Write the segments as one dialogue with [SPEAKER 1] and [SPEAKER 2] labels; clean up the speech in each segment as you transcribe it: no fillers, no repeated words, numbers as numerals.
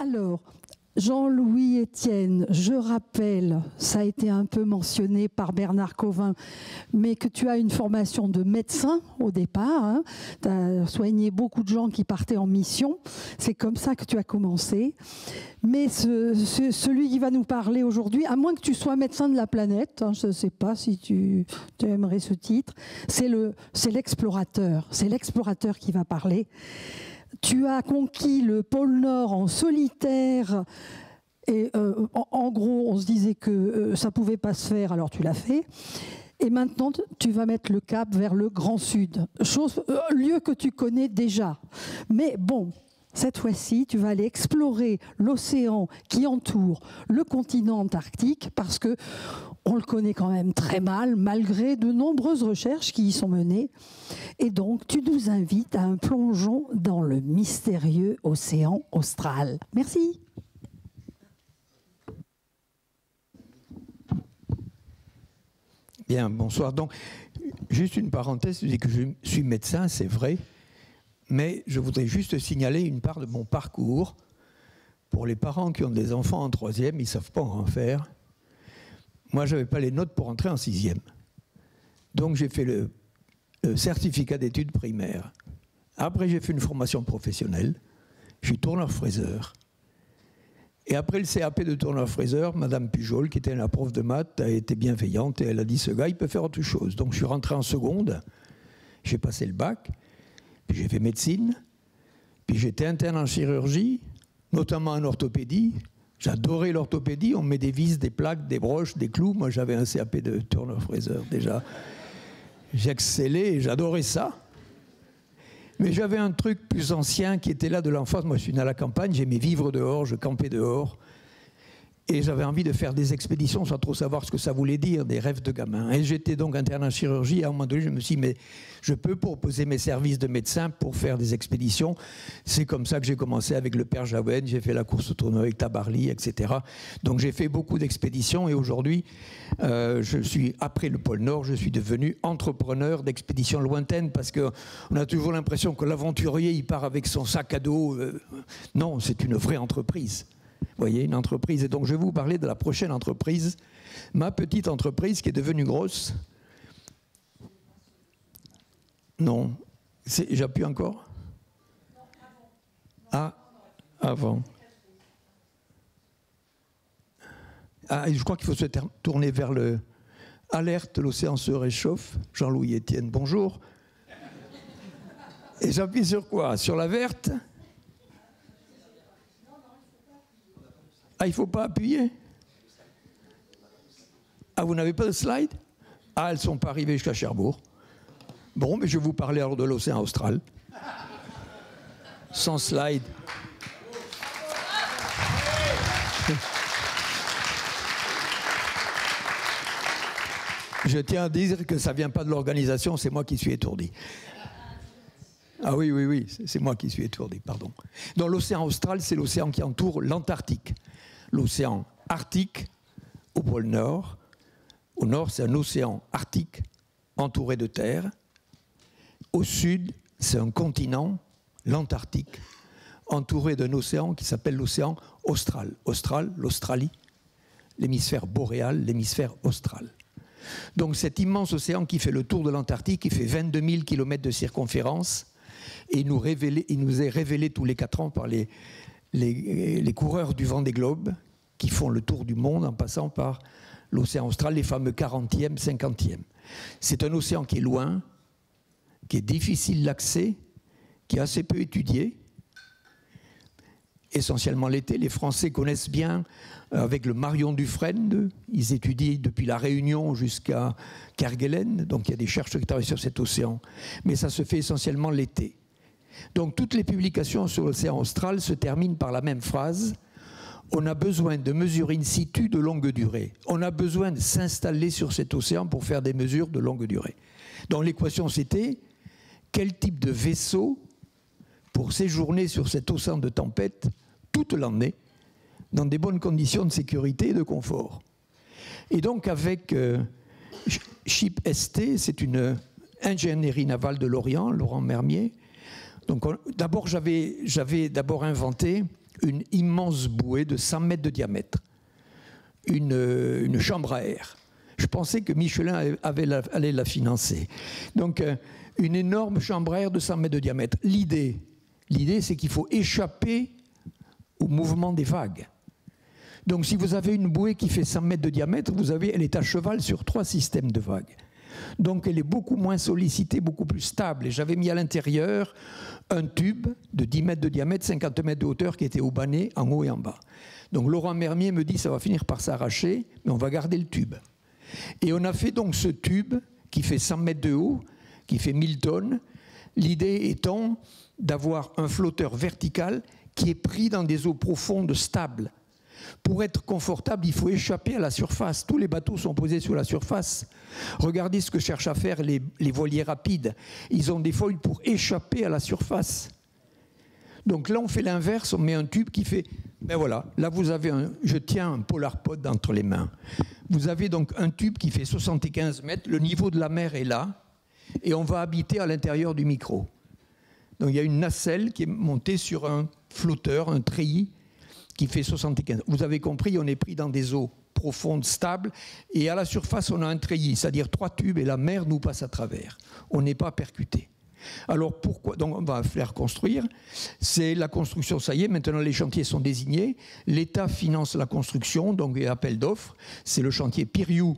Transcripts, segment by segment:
[SPEAKER 1] Alors, Jean-Louis Etienne, je rappelle, ça a été un peu mentionné par Bernard Covin, mais que tu as une formation de médecin au départ. Hein. Tu as soigné beaucoup de gens qui partaient en mission. C'est comme ça que tu as commencé. Mais celui qui va nous parler aujourd'hui, à moins que tu sois médecin de la planète, hein, je ne sais pas si tu aimerais ce titre, c'est l'explorateur. C'est l'explorateur qui va parler. Tu as conquis le pôle Nord en solitaire et en gros, on se disait que ça ne pouvait pas se faire, alors tu l'as fait. Et maintenant, tu vas mettre le cap vers le Grand Sud, lieu que tu connais déjà. Mais bon, cette fois-ci, tu vas aller explorer l'océan qui entoure le continent antarctique parce que on le connaît quand même très mal, malgré de nombreuses recherches qui y sont menées. Et donc, tu nous invites à un plongeon dans le mystérieux océan austral. Merci.
[SPEAKER 2] Bien, bonsoir. Donc, juste une parenthèse, je dis que je suis médecin, c'est vrai, mais je voudrais juste signaler une part de mon parcours. Pour les parents qui ont des enfants en 3e, ils ne savent pas en faire. Moi, je n'avais pas les notes pour entrer en 6e. Donc, j'ai fait le certificat d'études primaires. Après, j'ai fait une formation professionnelle. Je suis tourneur-fraiseur. Et après le CAP de tourneur-fraiseur, Madame Pujol, qui était la prof de maths, a été bienveillante et elle a dit « ce gars, il peut faire autre chose ». Donc, je suis rentré en seconde. J'ai passé le bac. Puis, j'ai fait médecine. Puis, j'étais interne en chirurgie, notamment en orthopédie. J'adorais l'orthopédie, on met des vis, des plaques, des broches, des clous. Moi, j'avais un CAP de tourneur-fraiseur déjà. J'excellais et j'adorais ça. Mais j'avais un truc plus ancien qui était là de l'enfance. Moi, je suis né à la campagne, j'aimais vivre dehors, je campais dehors. Et j'avais envie de faire des expéditions sans trop savoir ce que ça voulait dire, des rêves de gamin. Et j'étais donc interne en chirurgie. Et à un moment donné, je me suis dit, mais je peux proposer mes services de médecin pour faire des expéditions. C'est comme ça que j'ai commencé avec le père Jaouen. J'ai fait la course au tournoi avec Tabarly, etc. Donc j'ai fait beaucoup d'expéditions. Et aujourd'hui, après le pôle Nord, je suis devenu entrepreneur d'expéditions lointaines parce qu'on a toujours l'impression que l'aventurier, il part avec son sac à dos. Non, c'est une vraie entreprise. Vous voyez, une entreprise. Et donc, je vais vous parler de la prochaine entreprise, ma petite entreprise qui est devenue grosse. Non. J'appuie encore? Ah, avant. Ah, je crois qu'il faut se tourner vers le... Alerte, l'océan se réchauffe. Jean-Louis Etienne, bonjour. Et j'appuie sur quoi? Sur la verte? Ah, il ne faut pas appuyer? Ah, vous n'avez pas de slide? Ah, elles ne sont pas arrivées jusqu'à Cherbourg. Bon, mais je vais vous parler alors de l'océan austral. Sans slide. Je tiens à dire que ça ne vient pas de l'organisation, c'est moi qui suis étourdi. Ah oui, oui, oui, c'est moi qui suis étourdi, pardon. Donc l'océan austral, c'est l'océan qui entoure l'Antarctique. L'océan Arctique, au pôle Nord. Au nord, c'est un océan arctique entouré de terre. Au sud, c'est un continent, l'Antarctique, entouré d'un océan qui s'appelle l'océan austral. Austral, l'Australie, l'hémisphère boréal, l'hémisphère austral. Donc cet immense océan qui fait le tour de l'Antarctique, qui fait 22 000 km de circonférence, et il nous est révélé tous les 4 ans par les coureurs du Vendée Globe qui font le tour du monde en passant par l'océan austral, les fameux 40e, 50e. C'est un océan qui est loin, qui est difficile d'accès, qui est assez peu étudié, essentiellement l'été. Les Français connaissent bien avec le Marion Dufresne, ils étudient depuis la Réunion jusqu'à Kerguelen, donc il y a des chercheurs qui travaillent sur cet océan, mais ça se fait essentiellement l'été. Donc toutes les publications sur l'océan austral se terminent par la même phrase: on a besoin de mesures in situ de longue durée. On a besoin de s'installer sur cet océan pour faire des mesures de longue durée. Donc l'équation c'était quel type de vaisseau pour séjourner sur cet océan de tempête toute l'année dans des bonnes conditions de sécurité et de confort. Et donc avec Ship ST, c'est une ingénierie navale de Lorient, Laurent Mermier. Donc d'abord j'avais inventé une immense bouée de 100 mètres de diamètre, une chambre à air. Je pensais que Michelin allait la financer. Donc, une énorme chambre à air de 100 mètres de diamètre. L'idée, c'est qu'il faut échapper au mouvement des vagues. Donc, si vous avez une bouée qui fait 100 mètres de diamètre, elle est à cheval sur 3 systèmes de vagues. Donc, elle est beaucoup moins sollicitée, beaucoup plus stable. Et j'avais mis à l'intérieur un tube de 10 mètres de diamètre, 50 mètres de hauteur, qui était au banné, en haut et en bas. Donc, Laurent Mermier me dit, ça va finir par s'arracher, mais on va garder le tube. Et on a fait donc ce tube qui fait 100 mètres de haut, qui fait 1000 tonnes. L'idée étant d'avoir un flotteur vertical qui est pris dans des eaux profondes stables. Pour être confortable, il faut échapper à la surface. Tous les bateaux sont posés sur la surface. Regardez ce que cherchent à faire les voiliers rapides. Ils ont des feuilles pour échapper à la surface. Donc là, on fait l'inverse, on met un tube qui fait... Ben voilà, là vous avez je tiens un Polarpod entre les mains. Vous avez donc un tube qui fait 75 mètres, le niveau de la mer est là, et on va habiter à l'intérieur du micro. Donc il y a une nacelle qui est montée sur un flotteur, un treillis, qui fait 75. Vous avez compris, on est pris dans des eaux profondes, stables, et à la surface, on a un treillis, c'est-à-dire 3 tubes, et la mer nous passe à travers. On n'est pas percuté. Alors pourquoi? Donc on va faire construire. C'est la construction, ça y est, maintenant les chantiers sont désignés. L'État finance la construction, donc il y a appel d'offres. C'est le chantier Piriou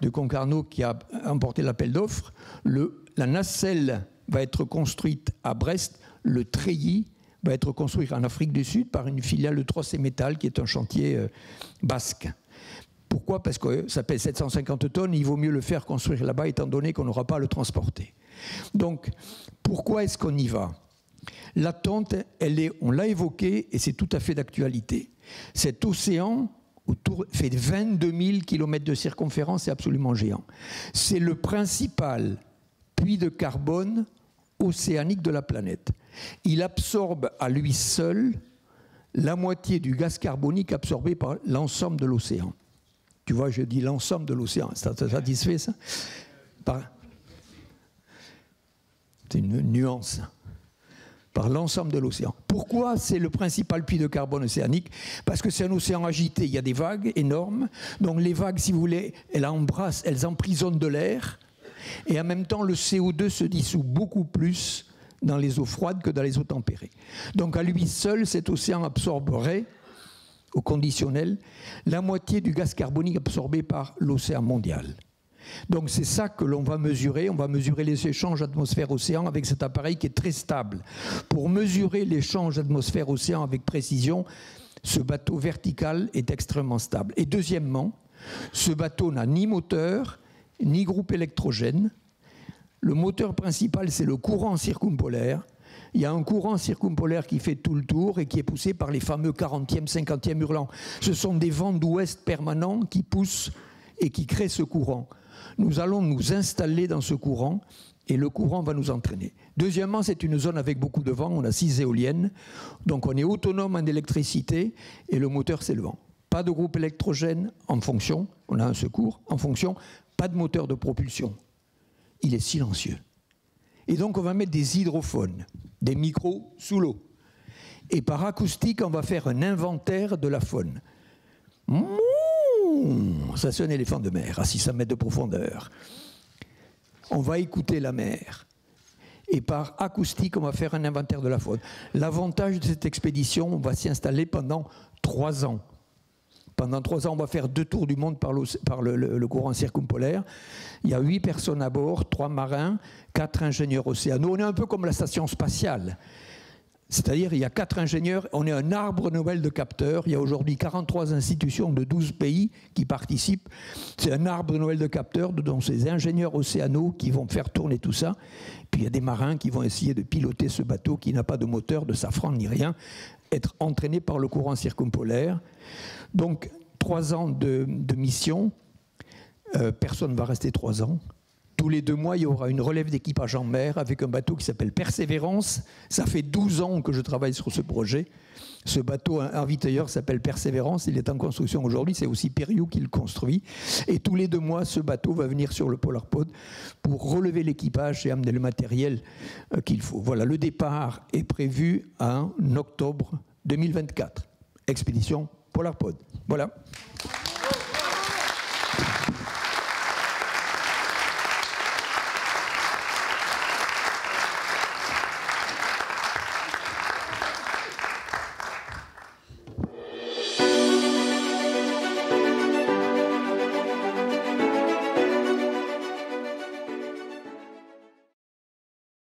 [SPEAKER 2] de Concarneau qui a remporté l'appel d'offres. La nacelle va être construite à Brest. Le treillis va être construit en Afrique du Sud par une filiale de Trocé Métal qui est un chantier basque. Pourquoi? Parce que ça pèse 750 tonnes, il vaut mieux le faire construire là-bas étant donné qu'on n'aura pas à le transporter. Donc, pourquoi est-ce qu'on y va? L'attente, on l'a évoqué et c'est tout à fait d'actualité. Cet océan fait 22 000 km de circonférence, c'est absolument géant. C'est le principal puits de carbone océanique de la planète. Il absorbe à lui seul la moitié du gaz carbonique absorbé par l'ensemble de l'océan. Tu vois, je dis l'ensemble de l'océan. Ça te satisfait, ça? C'est une nuance. Par l'ensemble de l'océan. Pourquoi c'est le principal puits de carbone océanique? Parce que c'est un océan agité. Il y a des vagues énormes. Donc les vagues, si vous voulez, elles emprisonnent de l'air. Et en même temps, le CO2 se dissout beaucoup plus dans les eaux froides que dans les eaux tempérées. Donc à lui seul, cet océan absorberait, au conditionnel, la moitié du gaz carbonique absorbé par l'océan mondial. Donc c'est ça que l'on va mesurer. On va mesurer les échanges atmosphère-océan avec cet appareil qui est très stable. Pour mesurer l'échange atmosphère-océan avec précision, ce bateau vertical est extrêmement stable. Et deuxièmement, ce bateau n'a ni moteur, ni groupe électrogène. Le moteur principal, c'est le courant circumpolaire. Il y a un courant circumpolaire qui fait tout le tour et qui est poussé par les fameux 40e, 50e hurlants. Ce sont des vents d'ouest permanents qui poussent et qui créent ce courant. Nous allons nous installer dans ce courant et le courant va nous entraîner. Deuxièmement, c'est une zone avec beaucoup de vent. On a 6 éoliennes. Donc on est autonome en électricité et le moteur, c'est le vent. Pas de groupe électrogène en fonction. On a un secours en fonction. Pas de moteur de propulsion. Il est silencieux. Et donc on va mettre des hydrophones, des micros sous l'eau. Et par acoustique, on va faire un inventaire de la faune. Ça c'est un éléphant de mer à 600 mètres de profondeur. On va écouter la mer. Et par acoustique, on va faire un inventaire de la faune. L'avantage de cette expédition, on va s'y installer pendant 3 ans. Pendant 3 ans, on va faire 2 tours du monde par le courant circumpolaire. Il y a 8 personnes à bord, 3 marins, 4 ingénieurs océanaux. On est un peu comme la station spatiale. C'est-à-dire, il y a 4 ingénieurs, on est un arbre Nobel de capteurs. Il y a aujourd'hui 43 institutions de 12 pays qui participent. C'est un arbre Nobel de capteurs, dont ces ingénieurs océanaux qui vont faire tourner tout ça. Puis il y a des marins qui vont essayer de piloter ce bateau qui n'a pas de moteur, de safran ni rien, être entraîné par le courant circumpolaire. Donc, 3 ans de mission. Personne ne va rester 3 ans. Tous les 2 mois, il y aura une relève d'équipage en mer avec un bateau qui s'appelle Persévérance. Ça fait 12 ans que je travaille sur ce projet. Ce bateau ravitailleur s'appelle Persévérance. Il est en construction aujourd'hui. C'est aussi Périou qui le construit. Et tous les 2 mois, ce bateau va venir sur le Polarpod pour relever l'équipage et amener le matériel qu'il faut. Voilà, le départ est prévu en octobre 2024. Expédition Polar Pod. Voilà.